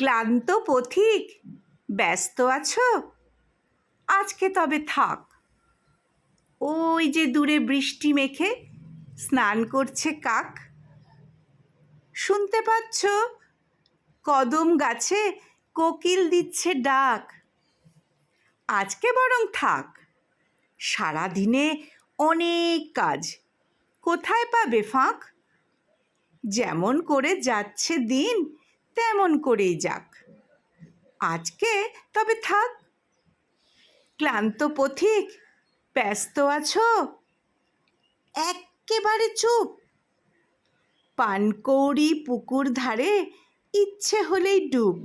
ক্লান্ত পথিক, ব্যস্ত আছো? আজকে তবে থাক। ওই যে দূরে বৃষ্টি মেখে স্নান করছে কাক। শুনতে পাচ্ছ কদম গাছে কোকিল দিচ্ছে ডাক। আজকে বরং থাক, সারাদিনে অনেক কাজ, কোথায় পাবে ফাঁক? যেমন করে যাচ্ছে দিন তেমন করেই যাক। আজকে তবে থাক। ক্লান্ত পথিক, ব্যস্ত আছো? এক্কেবারে চুপ। পানকৌড়ি পুকুর ধারে ইচ্ছে হলেই ডুব।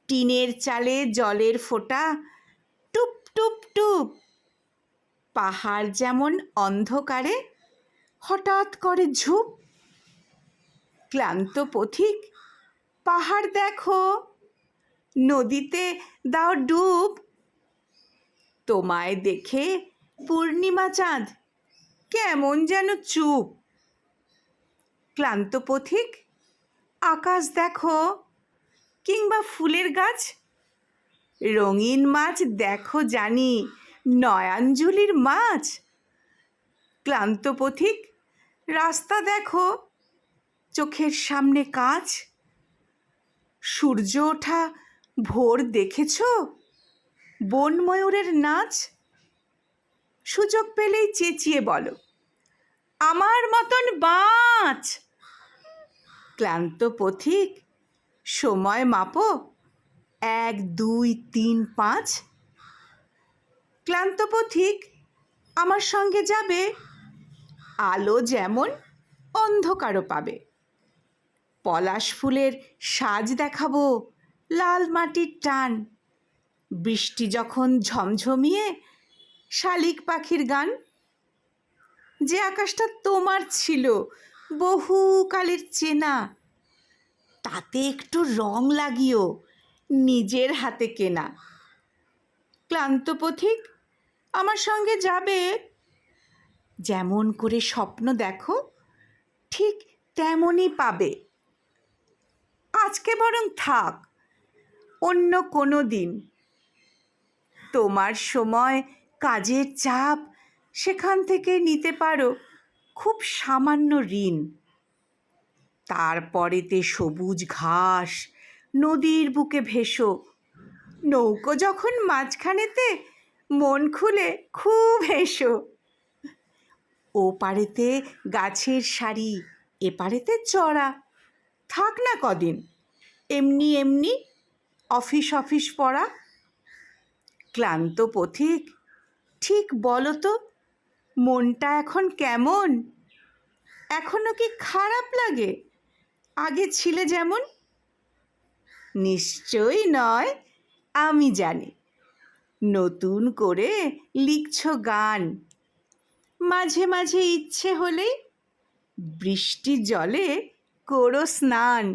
টিনের চালে জলের ফোঁটা টুপ টুপ টুপ। পাহাড় যেমন অন্ধকারে হঠাৎ করে ঝুপ। ক্লান্ত পথিক, পাহাড় দেখো, নদীতে দাও ডুব। তোমায় দেখে পূর্ণিমা চাঁদ কেমন যেন চুপ। ক্লান্ত পথিক, আকাশ দেখো, কিংবা ফুলের গাছ। রঙিন মাছ দেখো জানি, নয়াঞ্জলির মাছ। ক্লান্ত পথিক, রাস্তা দেখো, চোখের সামনে কাজ। সূর্য ওঠা ভোর দেখেছ, বন ময়ূরের নাচ। সুযোগ পেলেই চেঁচিয়ে বলো, আমার মতন বাঁচ। ক্লান্ত পথিক, সময় মাপো, 1 2 3 5। ক্লান্ত পথিক, আমার সঙ্গে যাবে, আলো যেমন অন্ধকারও পাবে। পলাশ ফুলের সাজ দেখাবো, লাল মাটির টান। বৃষ্টি যখন ঝমঝমিয়ে, শালিক পাখির গান। যে আকাশটা তোমার ছিল বহুকালের চেনা, তাতে একটু রং লাগিও, নিজের হাতে কেনা। ক্লান্ত পথিক, আমার সঙ্গে যাবে, যেমন করে স্বপ্ন দেখো ঠিক তেমনই পাবে। আজকে বরং থাক, অন্য কোনো দিন। তোমার সময় কাজের চাপ, সেখান থেকে নিতে পারো খুব সামান্য ঋণ। তারপরেতে সবুজ ঘাস, নদীর বুকে ভেসো। নৌকো যখন মাঝখানেতে, মন খুলে খুব হেসো। ও পারেতে গাছের সারি, এ পারেতে চড়া। থাক না কদিন, এমনি এমনি অফিস পড়া। ক্লান্ত পথিক, ঠিক বলো তো, মনটা এখন কেমন? এখনো কি খারাপ লাগে আগে ছিলে যেমন? নিশ্চয়ই নয়, আমি জানি। নতুন করে লিখছো গান। মাঝে মাঝে ইচ্ছে হলে বৃষ্টি জলে করো স্নান।